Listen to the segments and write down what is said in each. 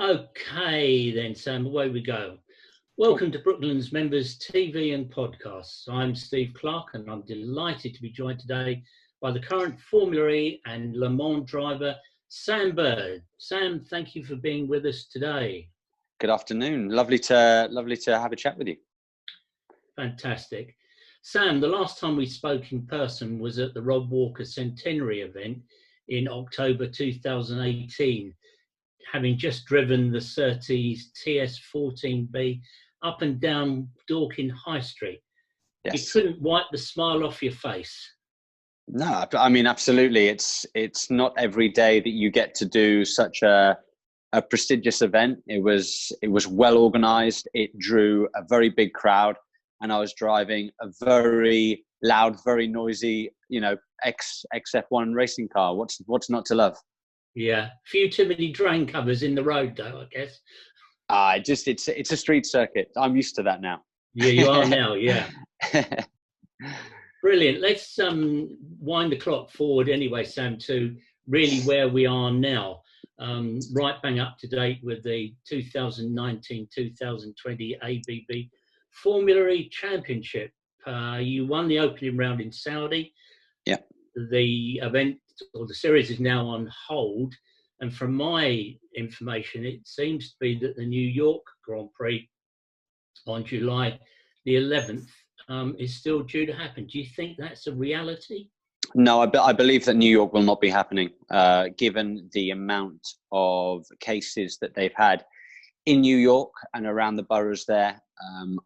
Okay, then, Sam, away we go. Cool. Welcome to Brooklands Members TV and Podcasts. I'm Steve Clarke, and I'm delighted to be joined today by the current Formula E and Le Mans driver, Sam Bird. Sam, thank you for being with us today. Good afternoon. Lovely to have a chat with you. Fantastic. Sam, the last time we spoke in person was at the Rob Walker Centenary event in October 2018. Having just driven the Surtees TS14B up and down Dorking High Street. Yes. You couldn't wipe the smile off your face. No, I mean, absolutely. It's not every day that you get to do such a prestigious event. It was well organized. It drew a very big crowd, and I was driving a very loud, very noisy, XF1 racing car. What's not to love? Yeah, few too many drain covers in the road, though, I guess. It's a street circuit. I'm used to that now. Yeah, you are now. Yeah. Brilliant. Let's wind the clock forward anyway, Sam, to really where we are now. Right bang up to date with the 2019-2020 ABB Formula E Championship. You won the opening round in Saudi. Yeah. The event or the series is now on hold. And from my information, it seems to be that the New York Grand Prix on July the 11th is still due to happen. Do you think that's a reality? No, I believe that New York will not be happening, given the amount of cases that they've had in New York and around the boroughs there.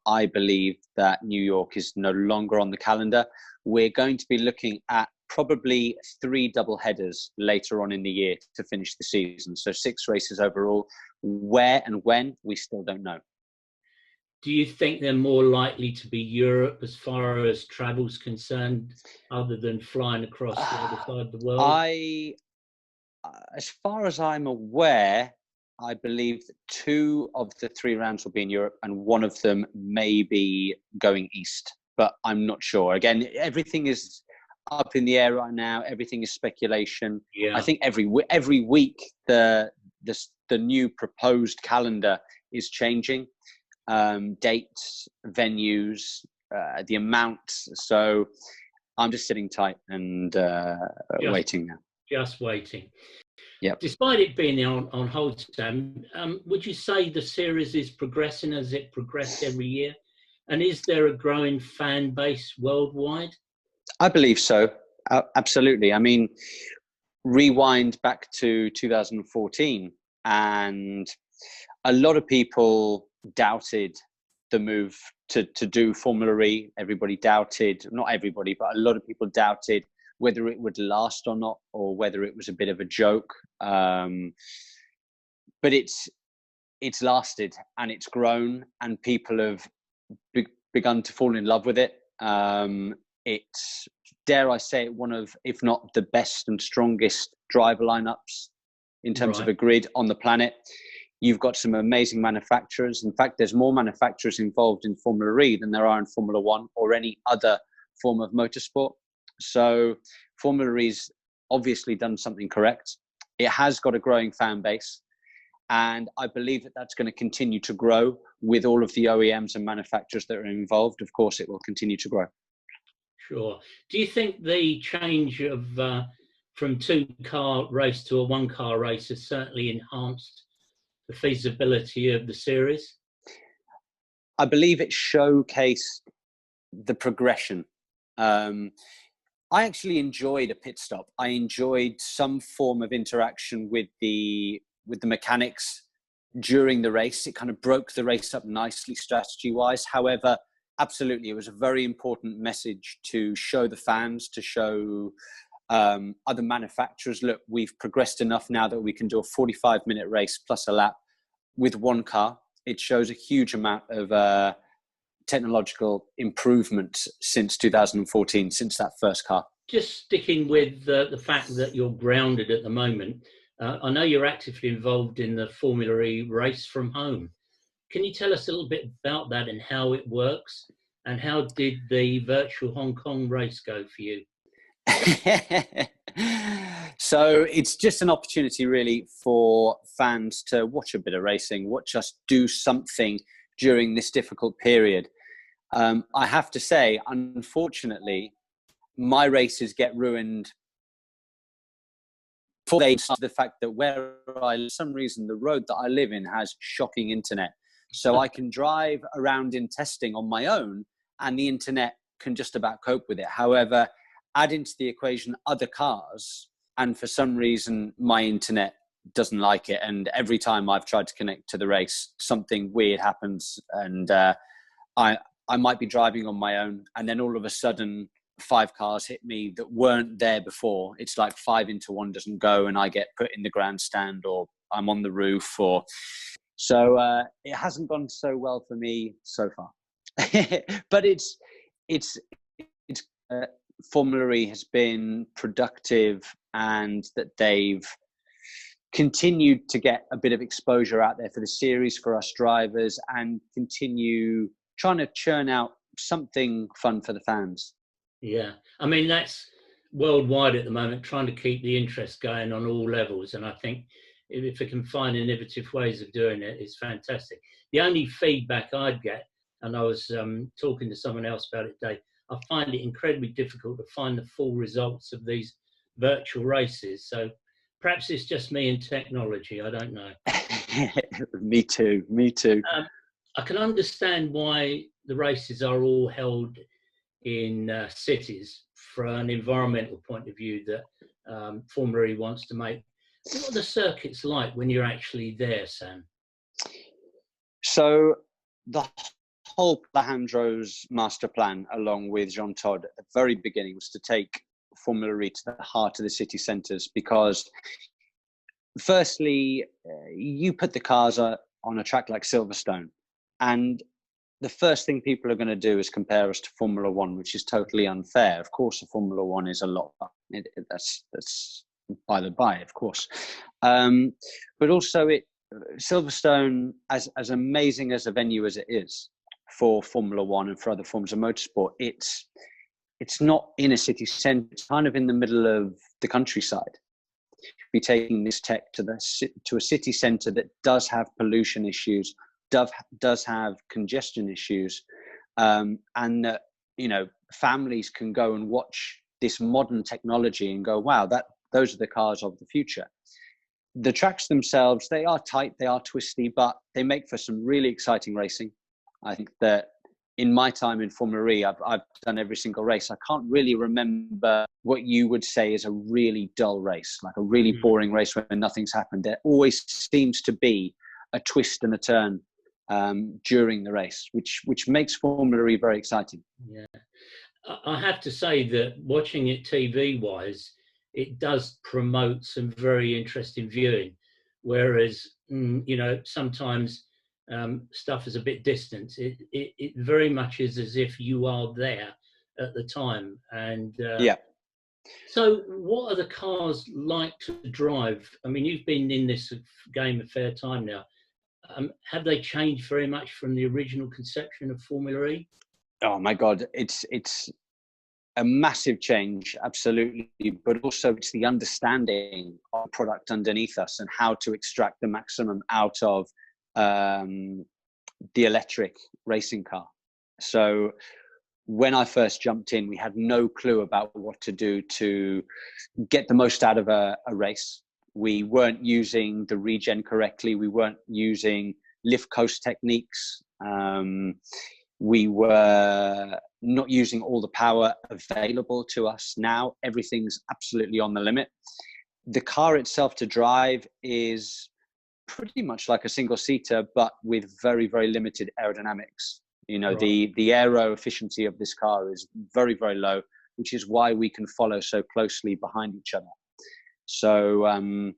I believe that New York is no longer on the calendar. We're going to be looking at probably 3 double headers later on in the year to finish the season. So 6 races overall. Where and when, we still don't know. Do you think they're more likely to be Europe as far as travel's concerned, other than flying across the other side of the world? As far as I'm aware, I believe that 2 of the 3 rounds will be in Europe and 1 of them may be going east, but I'm not sure. Again, everything is up in the air right now. Everything is speculation. Yeah. I think every week the new proposed calendar is changing. Dates, venues, the amounts. So I'm just sitting tight and waiting now. Just waiting. Yep. Despite it being on hold, Sam, would you say the series is progressing as it progressed every year? And is there a growing fan base worldwide? I believe so. Absolutely. I mean, rewind back to 2014 and a lot of people doubted the move to do Formula E. Everybody doubted, not everybody, but a lot of people doubted whether it would last or not, or whether it was a bit of a joke. But it's lasted and it's grown, and people have begun to fall in love with it. It's, dare I say it, one of, if not the best and strongest driver lineups in terms of a grid on the planet. You've got some amazing manufacturers. In fact, there's more manufacturers involved in Formula E than there are in Formula One or any other form of motorsport. So Formula E's obviously done something correct. It has got a growing fan base. And I believe that that's going to continue to grow with all of the OEMs and manufacturers that are involved. Of course, it will continue to grow. Sure. Do you think the change of from 2-car race to a 1-car race has certainly enhanced the feasibility of the series? I believe it showcased the progression. I actually enjoyed a pit stop. I enjoyed some form of interaction with the mechanics during the race. It kind of broke the race up nicely strategy-wise. However, absolutely, it was a very important message to show the fans, to show other manufacturers, look, we've progressed enough now that we can do a 45-minute race plus a lap with 1 car. It shows a huge amount of technological improvement since 2014, since that first car. Just sticking with the fact that you're grounded at the moment, I know you're actively involved in the Formula E race from home. Can you tell us a little bit about that and how it works? And how did the virtual Hong Kong race go for you? So it's just an opportunity really for fans to watch a bit of racing, watch us do something during this difficult period. I have to say, unfortunately, my races get ruined for the fact that for some reason, the road that I live in has shocking internet. So I can drive around in testing on my own and the internet can just about cope with it. However, add into the equation other cars, and for some reason, my internet doesn't like it. And every time I've tried to connect to the race, something weird happens. And I might be driving on my own, and then all of a sudden, 5 cars hit me that weren't there before. It's like 5 into 1 doesn't go, and I get put in the grandstand, or I'm on the roof, so it hasn't gone so well for me so far. But it's Formula E has been productive, and that they've continued to get a bit of exposure out there for the series for us drivers, and continue trying to churn out something fun for the fans. Yeah, I mean, that's worldwide at the moment, trying to keep the interest going on all levels. And I think if we can find innovative ways of doing it, it's fantastic. The only feedback I'd get, and I was talking to someone else about it today, I find it incredibly difficult to find the full results of these virtual races. So perhaps it's just me and technology. I don't know. Me too. I can understand why the races are all held in cities for an environmental point of view that Formula E wants to make. What are the circuits like when you're actually there, Sam? So the whole Alejandro's master plan, along with Jean Todt at the very beginning, was to take Formula E to the heart of the city centres, because firstly, you put the cars on a track like Silverstone, and the first thing people are going to do is compare us to Formula One, which is totally unfair. Of course, the Formula One is a lot. That's by the by, of course. But also, Silverstone, as amazing as a venue as it is for Formula One and for other forms of motorsport, it's not in a city centre. It's kind of in the middle of the countryside. Be taking this tech to a city centre that does have pollution issues, does have congestion issues, and families can go and watch this modern technology and go, wow, those are the cars of the future. The tracks themselves, they are tight, they are twisty, but they make for some really exciting racing. I think that in my time in Formula E, I've done every single race. I can't really remember what you would say is a really dull race, like a really boring race where nothing's happened. There always seems to be a twist and a turn during the race, which makes Formula E very exciting. Yeah, I have to say that watching it TV-wise, it does promote some very interesting viewing, whereas sometimes stuff is a bit distant. It very much is as if you are there at the time. And yeah. So what are the cars like to drive? I mean, you've been in this game a fair time now. Have they changed very much from the original conception of Formula E? Oh my God, it's a massive change, absolutely. But also it's the understanding of the product underneath us and how to extract the maximum out of the electric racing car. So when I first jumped in, we had no clue about what to do to get the most out of a race. We weren't using the regen correctly. We weren't using lift coast techniques. We were not using all the power available to us. Now everything's absolutely on the limit. The car itself to drive is pretty much like a single seater, but with very, very limited aerodynamics. Right. The aero efficiency of this car is very, very low, which is why we can follow so closely behind each other. So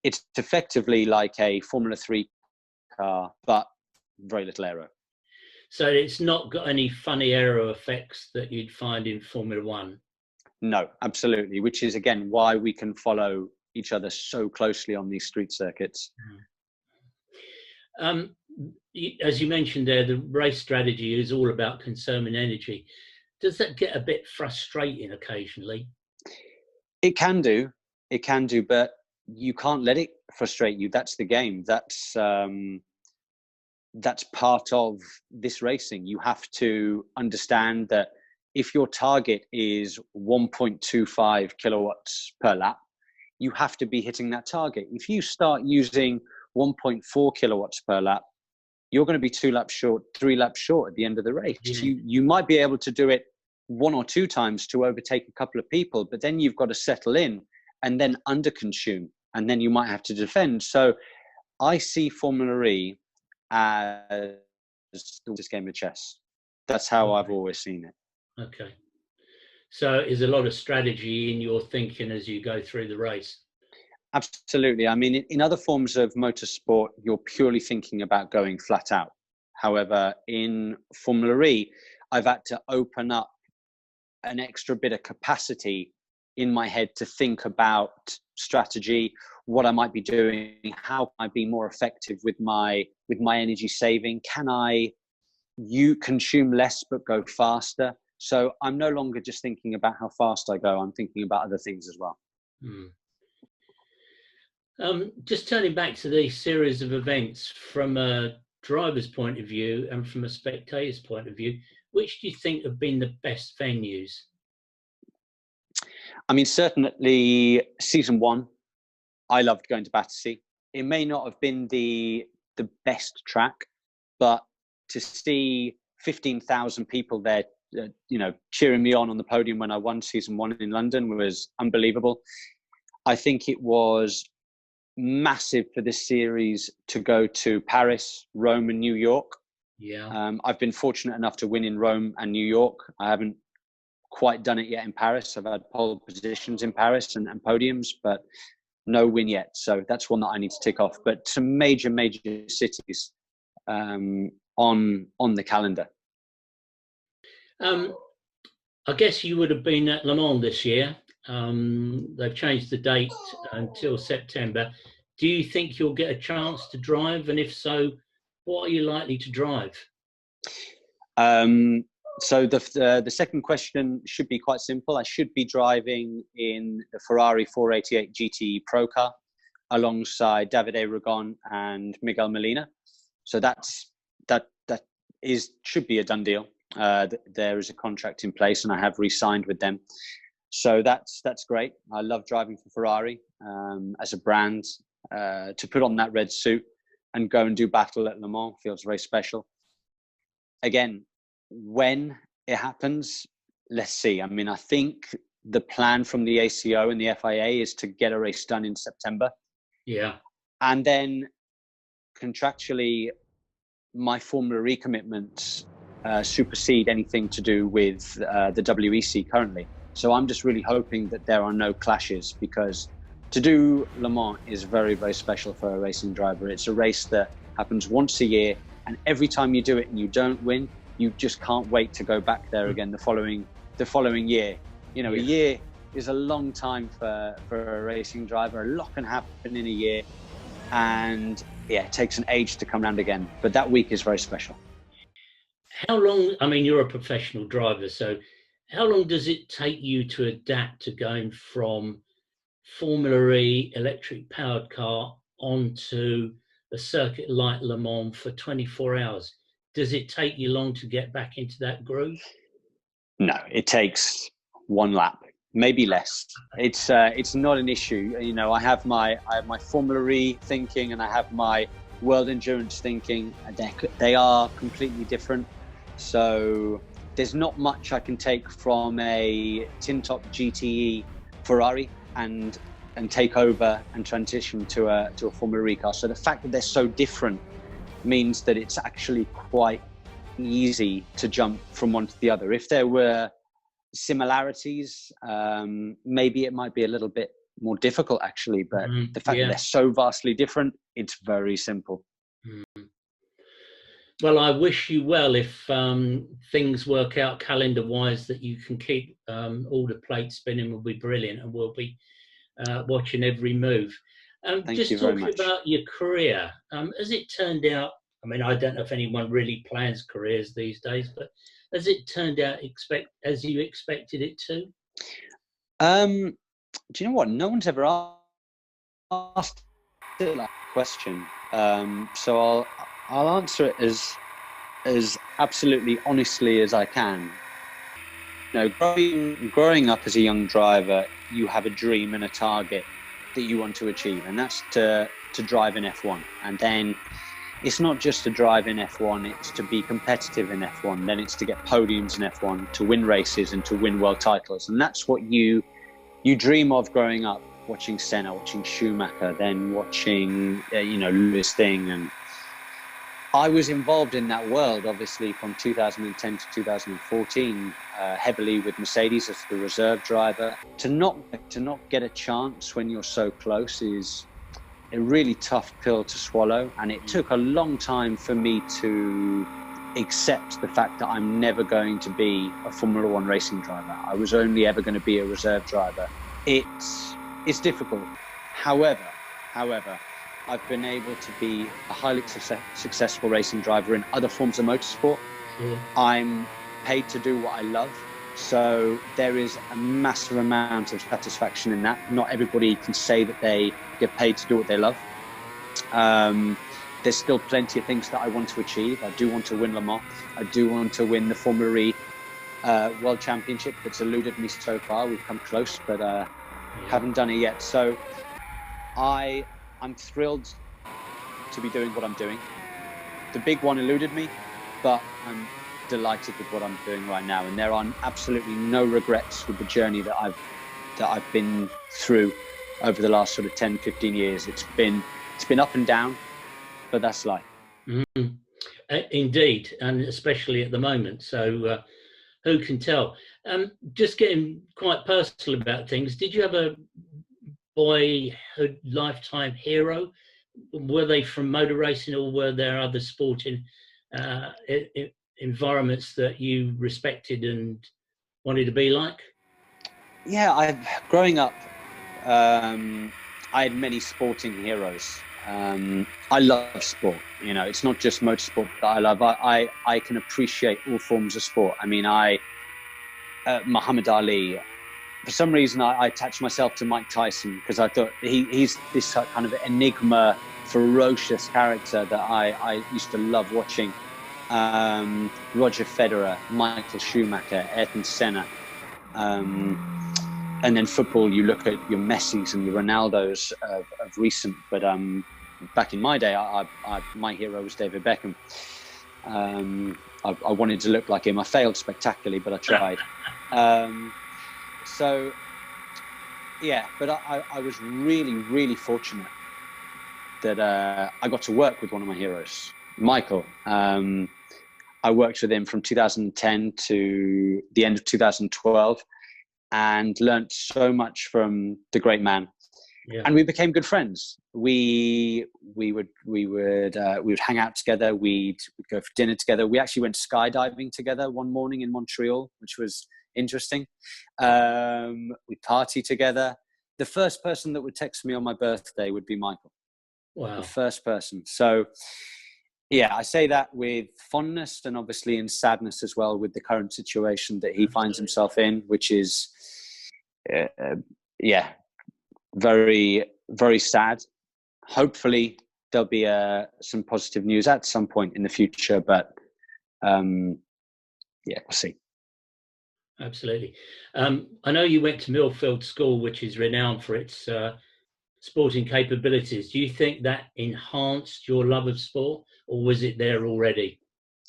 it's effectively like a Formula 3 car, but very little aero. So it's not got any funny aero effects that you'd find in Formula One? No, absolutely, which is, again, why we can follow each other so closely on these street circuits. As you mentioned there, the race strategy is all about conserving energy. Does that get a bit frustrating occasionally? It can do, but you can't let it frustrate you. That's the game. That's part of this racing. You have to understand that if your target is 1.25 kilowatts per lap, you have to be hitting that target. If you start using 1.4 kilowatts per lap, you're going to be 2 laps short, 3 laps short at the end of the race. Yeah. You might be able to do it 1 or 2 times to overtake a couple of people, but then you've got to settle in and then underconsume, and then you might have to defend. So I see Formula E as this game of chess. That's how I've always seen it. Okay. So is a lot of strategy in your thinking as you go through the race? Absolutely. I mean, in other forms of motorsport, you're purely thinking about going flat out. However, in Formula E, I've had to open up an extra bit of capacity in my head to think about strategy, what I might be doing, how I be more effective with my energy saving. Can you consume less but go faster? So I'm no longer just thinking about how fast I go. I'm thinking about other things as well. Just turning back to the series of events from a driver's point of view and from a spectator's point of view, which do you think have been the best venues? I mean, certainly season 1, I loved going to Battersea. It may not have been the best track, but to see 15,000 people there, cheering me on the podium when I won season 1 in London was unbelievable. I think it was massive for this series to go to Paris, Rome, and New York. Yeah. I've been fortunate enough to win in Rome and New York. I haven't quite done it yet in Paris. I've had pole positions in Paris and podiums, but no win yet. So that's one that I need to tick off. But some major cities on the calendar. I guess you would have been at Le Mans this year. They've changed the date until September. Do you think you'll get a chance to drive? And if so, what are you likely to drive? So the second question should be quite simple. I should be driving in the Ferrari 488 GT Pro Car alongside Davide Ragon and Miguel Molina. So that should be a done deal. There is a contract in place, and I have re-signed with them. So that's great. I love driving for Ferrari as a brand. To put on that red suit and go and do battle at Le Mans feels very special. Again, when it happens, let's see. I mean, I think the plan from the ACO and the FIA is to get a race done in September. Yeah. And then contractually, my Formula E commitments supersede anything to do with the WEC currently. So I'm just really hoping that there are no clashes, because to do Le Mans is very, very special for a racing driver. It's a race that happens once a year, and every time you do it and you don't win, you just can't wait to go back there again the following year. You know, a year is a long time for a racing driver. A lot can happen in a year, and it takes an age to come around again. But that week is very special. How long, I mean, you're a professional driver, so how long does it take you to adapt to going from Formula E electric powered car onto a circuit like Le Mans for 24 hours? Does it take you long to get back into that groove? No, it takes 1 lap, maybe less. It's not an issue. You know, I have my Formula E thinking, and I have my World Endurance thinking. They are completely different. So there's not much I can take from a tin top GTE Ferrari and take over and transition to a Formula E car. So the fact that they're so different means that it's actually quite easy to jump from one to the other. If there were similarities, maybe it might be a little bit more difficult actually, but the fact that they're so vastly different, it's very simple. Well, I wish you well if things work out calendar-wise, that you can keep all the plates spinning. Will be brilliant, and we'll be watching every move. Thank you very much. Just talking about your career, as it turned out, I mean, I don't know if anyone really plans careers these days, but has it turned out as you expected it to? Do you know what? No one's ever asked it like a question. So I'll answer it as absolutely honestly as I can. You know, growing up as a young driver, you have a dream and a target that you want to achieve, and that's to drive in F1. And then it's not just to drive in F1, it's to be competitive in F1. Then it's to get podiums in F1, to win races and to win world titles. And that's what you dream of growing up, watching Senna, watching Schumacher, then watching, Lewis thing. And I was involved in that world, obviously, from 2010 to 2014, heavily with Mercedes as the reserve driver. To not get a chance when you're so close is a really tough pill to swallow. And it took a long time for me to accept the fact that I'm never going to be a Formula One racing driver. I was only ever going to be a reserve driver. It's difficult. However, I've been able to be a highly successful racing driver in other forms of motorsport. Yeah. I'm paid to do what I love. So there is a massive amount of satisfaction in that. Not everybody can say that they get paid to do what they love. There's still plenty of things that I want to achieve. I do want to win Le Mans. I do want to win the Formula E World Championship. That's eluded me so far. We've come close, but haven't done it yet. So I'm thrilled to be doing what I'm doing. The big one eluded me, but I'm delighted with what I'm doing right now. And there are absolutely no regrets with the journey that I've been through over the last sort of 10, 15 years. It's been up and down, but that's life. Mm-hmm. Indeed, and especially at the moment. So who can tell? Just getting quite personal about things. Did you have a boyhood lifetime hero? Were they from motor racing, or were there other sporting environments that you respected and wanted to be like? Yeah, growing up, I had many sporting heroes. I love sport. You know, it's not just motorsport that I love. I can appreciate all forms of sport. I mean, Muhammad Ali. For some reason, I attached myself to Mike Tyson because I thought he's this kind of enigma, ferocious character that I used to love watching. Roger Federer, Michael Schumacher, Ayrton Senna. And then football, you look at your Messis and your Ronaldos of recent. But back in my day, my hero was David Beckham. I wanted to look like him. I failed spectacularly, but I tried. So, yeah, but I was really, really fortunate that I got to work with one of my heroes, Michael. I worked with him from 2010 to the end of 2012 and learned so much from the great man. Yeah. And we became good friends. We would hang out together. We'd go for dinner together. We actually went skydiving together one morning in Montreal, which was interesting. We party together. The first person that would text me on my birthday would be Michael. Wow. The first person. So yeah, I say that with fondness and obviously in sadness as well with the current situation that he finds himself in, which is very, very sad. Hopefully there'll be some positive news at some point in the future, but we'll see. Absolutely. I know you went to Millfield School, which is renowned for its sporting capabilities. Do you think that enhanced your love of sport, or was it there already?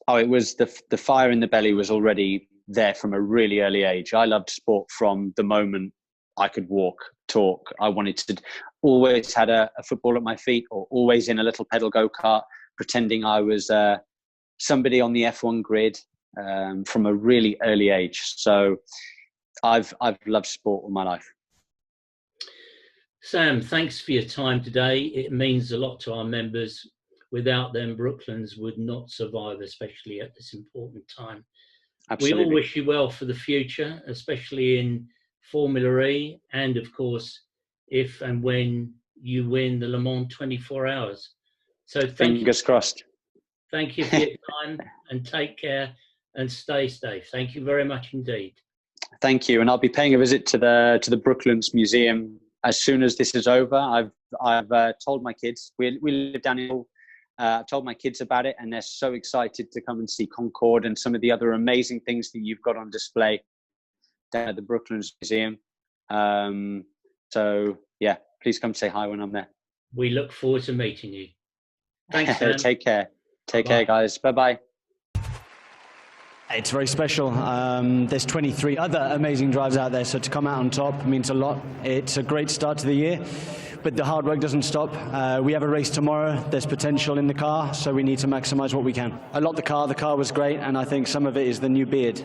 Oh, it was the fire in the belly was already there from a really early age. I loved sport from the moment I could walk, talk. I wanted to always had a football at my feet, or always in a little pedal go-kart, pretending I was somebody on the F1 grid from a really early age. So I've loved sport all my life. Sam, thanks for your time today. It means a lot to our members. Without them, Brooklands would not survive, especially at this important time. Absolutely. We all wish you well for the future, especially in Formula E, and of course, if and when you win the Le Mans 24 Hours. So fingers crossed. Thank you for your time, and take care and stay safe. Thank you very much indeed. Thank you. And I'll be paying a visit to the Brooklands Museum as soon as this is over. I've told my kids, we live down in I've told my kids about it, and they're so excited to come and see Concorde and some of the other amazing things that you've got on display down at the Brooklands Museum. So yeah, please come say hi when I'm there. We look forward to meeting you. Thanks, Sam. Take care. Take care, guys. Bye-bye. It's very special. There's 23 other amazing drives out there, so to come out on top means a lot. It's a great start to the year, but the hard work doesn't stop. We have a race tomorrow. There's potential in the car, so we need to maximize what we can. I love the car. The car was great, and I think some of it is the new beard.